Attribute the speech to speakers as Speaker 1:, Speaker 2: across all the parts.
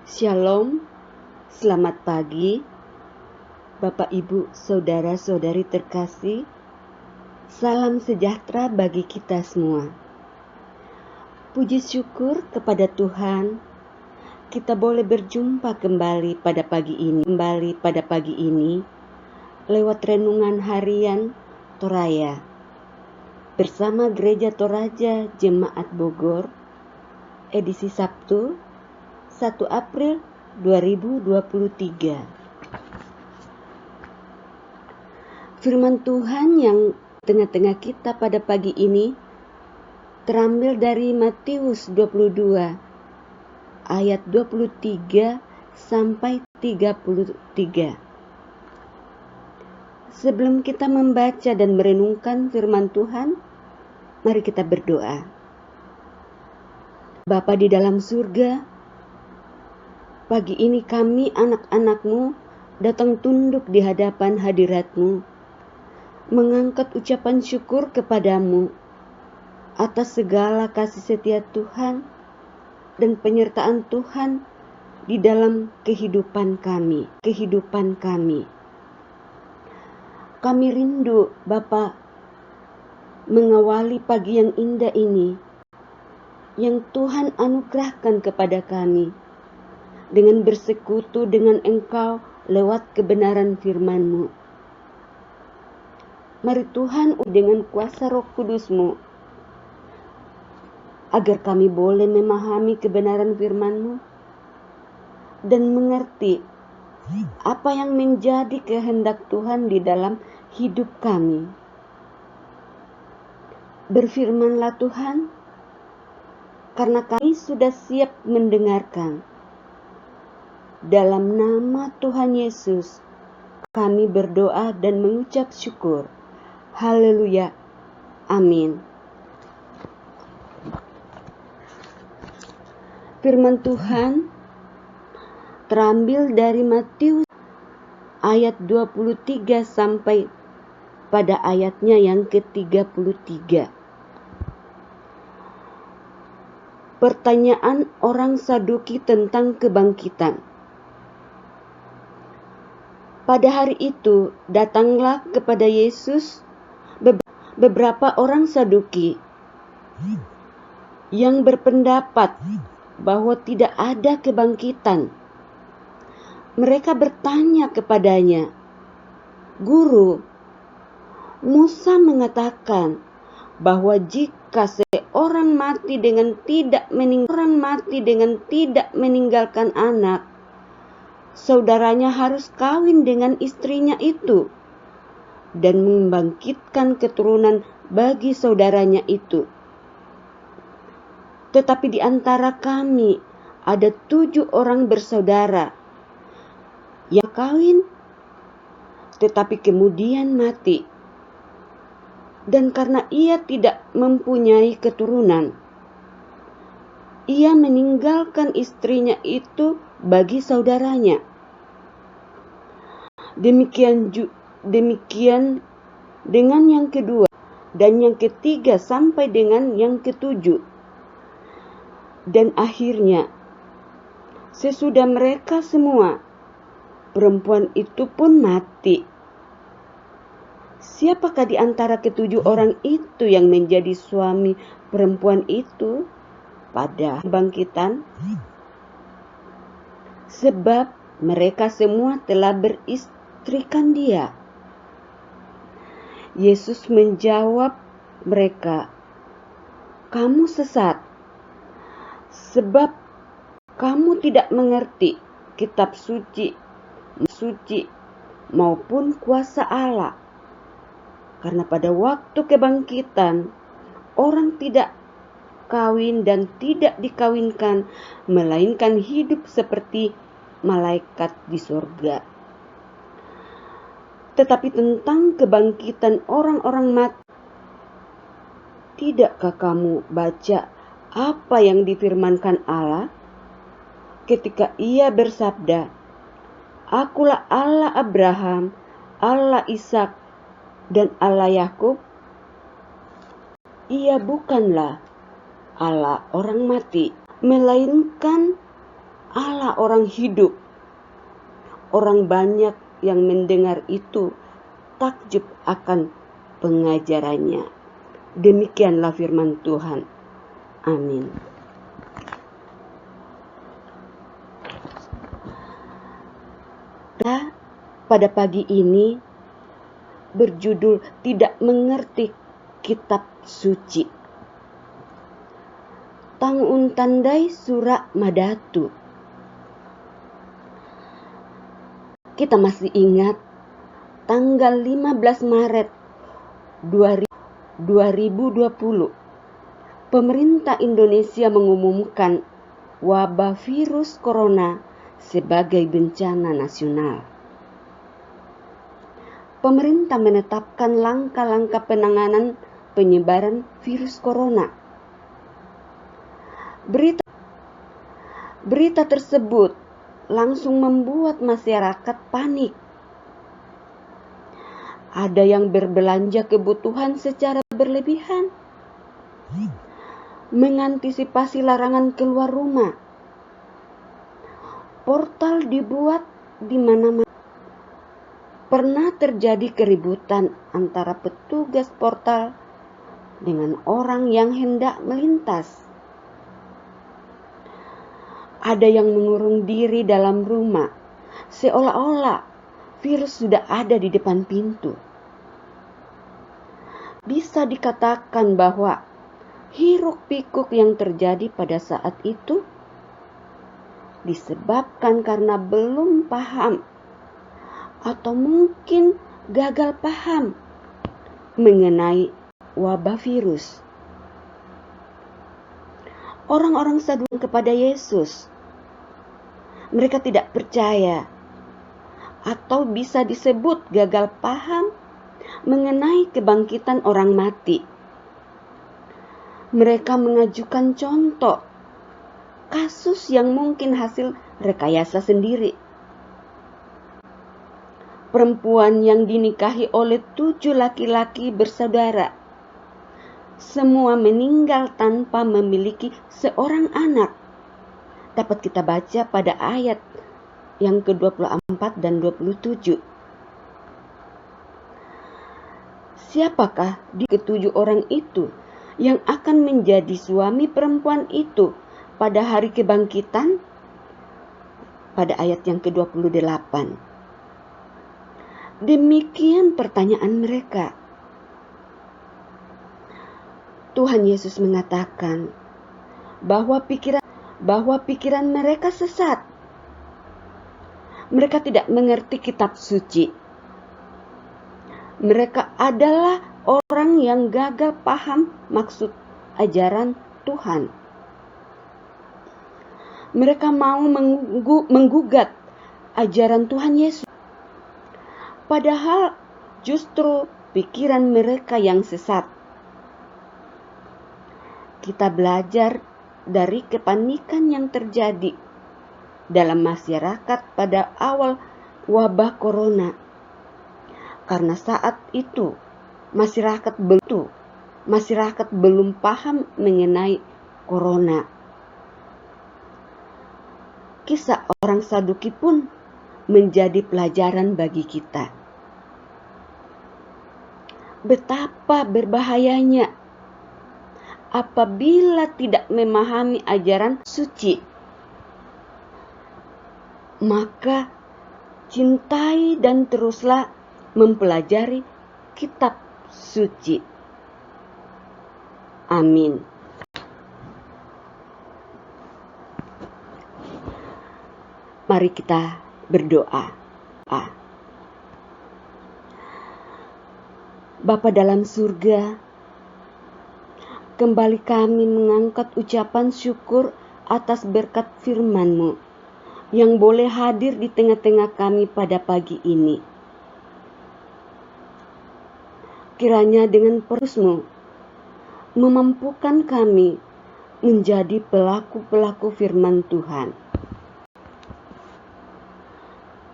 Speaker 1: Shalom, selamat pagi, Bapak Ibu, Saudara-saudari terkasih. Salam sejahtera bagi kita semua. Puji syukur kepada Tuhan, kita boleh berjumpa kembali pada pagi ini, lewat renungan harian Toraya bersama Gereja Toraja Jemaat Bogor, edisi Sabtu 1 April 2023. Firman Tuhan yang tengah-tengah kita pada pagi ini terambil dari Matius 22 ayat 23 sampai 33. Sebelum kita membaca dan merenungkan firman Tuhan, mari kita berdoa. Bapa di dalam surga, pagi ini kami anak-anak-Mu datang tunduk di hadapan hadirat-Mu, mengangkat ucapan syukur kepadamu atas segala kasih setia Tuhan dan penyertaan Tuhan di dalam kehidupan kami. Kami rindu Bapa mengawali pagi yang indah ini yang Tuhan anugerahkan kepada kami dengan bersekutu dengan Engkau lewat kebenaran firman-Mu. Mari Tuhan dengan kuasa Roh Kudus-Mu, agar kami boleh memahami kebenaran firman-Mu dan mengerti apa yang menjadi kehendak Tuhan di dalam hidup kami. Berfirmanlah Tuhan, karena kami sudah siap mendengarkan. Dalam nama Tuhan Yesus, kami berdoa dan mengucap syukur. Haleluya. Amin. Firman Tuhan terambil dari Matius ayat 23 sampai pada ayatnya yang ke-33. Pertanyaan orang Saduki tentang kebangkitan. Pada hari itu, datanglah kepada Yesus beberapa orang Saduki yang berpendapat bahwa tidak ada kebangkitan. Mereka bertanya kepadanya, "Guru, Musa mengatakan bahwa jika seorang mati dengan tidak meninggalkan anak, saudaranya harus kawin dengan istrinya itu dan membangkitkan keturunan bagi saudaranya itu. Tetapi di antara kami ada 7 orang bersaudara yang kawin tetapi kemudian mati. Dan karena ia tidak mempunyai keturunan, ia meninggalkan istrinya itu bagi saudaranya. Demikian dengan yang kedua dan yang ketiga sampai dengan yang ketujuh. Dan akhirnya, sesudah mereka semua, perempuan itu pun mati. Siapakah di antara ke-7 orang itu yang menjadi suami perempuan itu pada kebangkitan? Sebab mereka semua telah beristrikan dia." Yesus menjawab mereka, "Kamu sesat, sebab kamu tidak mengerti kitab suci maupun kuasa Allah. Karena pada waktu kebangkitan, orang tidak kawin dan tidak dikawinkan, melainkan hidup seperti malaikat di surga. Tetapi tentang kebangkitan orang-orang mati, tidakkah kamu baca apa yang difirmankan Allah ketika ia bersabda, 'Akulah Allah Abraham, Allah Ishak, dan Allah Yakub'? Ia bukanlah Allah orang mati, melainkan Allah orang hidup. Orang banyak yang mendengar itu takjub akan pengajarannya. Demikianlah firman Tuhan. Amin. Pada pagi ini berjudul Tidak Mengerti Kitab Suci. Tangun tandai Sura Madatu. Kita masih ingat tanggal 15 Maret 2020, pemerintah Indonesia mengumumkan wabah virus corona sebagai bencana nasional. Pemerintah menetapkan langkah-langkah penanganan penyebaran virus corona. Berita tersebut langsung membuat masyarakat panik. Ada yang berbelanja kebutuhan secara berlebihan, mengantisipasi larangan keluar rumah. Portal dibuat di mana-mana. Pernah terjadi keributan antara petugas portal dengan orang yang hendak melintas. Ada yang mengurung diri dalam rumah, seolah-olah virus sudah ada di depan pintu. Bisa dikatakan bahwa hiruk-pikuk yang terjadi pada saat itu disebabkan karena belum paham atau mungkin gagal paham mengenai wabah virus. Orang-orang sadung kepada Yesus. Mereka tidak percaya atau bisa disebut gagal paham mengenai kebangkitan orang mati. Mereka mengajukan contoh kasus yang mungkin hasil rekayasa sendiri. Perempuan yang dinikahi oleh 7 laki-laki bersaudara, semua meninggal tanpa memiliki seorang anak. Dapat kita baca pada ayat yang ke-24 dan 27. Siapakah di ke-7 orang itu yang akan menjadi suami perempuan itu pada hari kebangkitan? Pada ayat yang ke-28. Demikian pertanyaan mereka. Tuhan Yesus mengatakan bahwa pikiran mereka sesat. Mereka tidak mengerti kitab suci. Mereka adalah orang yang gagal paham maksud ajaran Tuhan. Mereka mau menggugat ajaran Tuhan Yesus. Padahal justru pikiran mereka yang sesat. Kita belajar dari kepanikan yang terjadi dalam masyarakat pada awal wabah corona. Karena saat itu masyarakat belum paham mengenai corona. Kisah orang Saduki pun menjadi pelajaran bagi kita. Betapa berbahayanya apabila tidak memahami ajaran suci. Maka cintai dan teruslah mempelajari kitab suci. Amin. Mari kita berdoa. Bapa dalam surga, kembali kami mengangkat ucapan syukur atas berkat firman-Mu yang boleh hadir di tengah-tengah kami pada pagi ini. Kiranya dengan perus-Mu memampukan kami menjadi pelaku-pelaku firman Tuhan.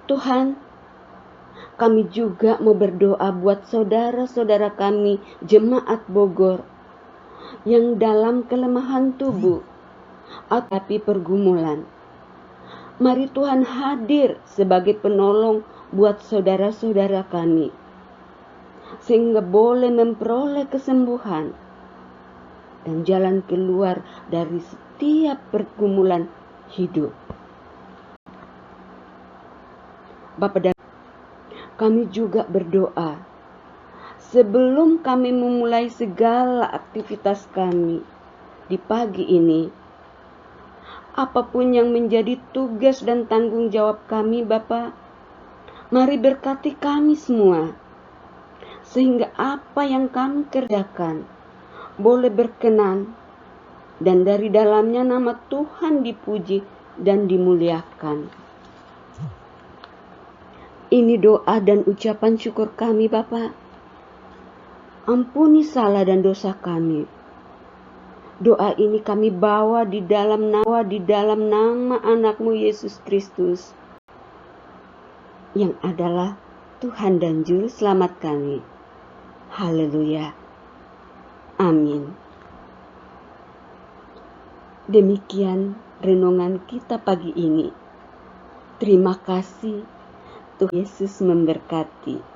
Speaker 1: Tuhan, kami juga mau berdoa buat saudara-saudara kami Jemaat Bogor yang dalam kelemahan tubuh atau pergumulan. Mari Tuhan hadir sebagai penolong buat saudara-saudara kami, sehingga boleh memperoleh kesembuhan dan jalan keluar dari setiap pergumulan hidup. Bapa dan kami juga berdoa sebelum kami memulai segala aktivitas kami di pagi ini, apapun yang menjadi tugas dan tanggung jawab kami, Bapa, mari berkati kami semua, sehingga apa yang kami kerjakan boleh berkenan, dan dari dalamnya nama Tuhan dipuji dan dimuliakan. Ini doa dan ucapan syukur kami, Bapa. Ampuni salah dan dosa kami. Doa ini kami bawa di dalam nama anak-Mu Yesus Kristus, yang adalah Tuhan dan Juru Selamat kami. Haleluya. Amin. Demikian renungan kita pagi ini. Terima kasih. Tuhan Yesus memberkati.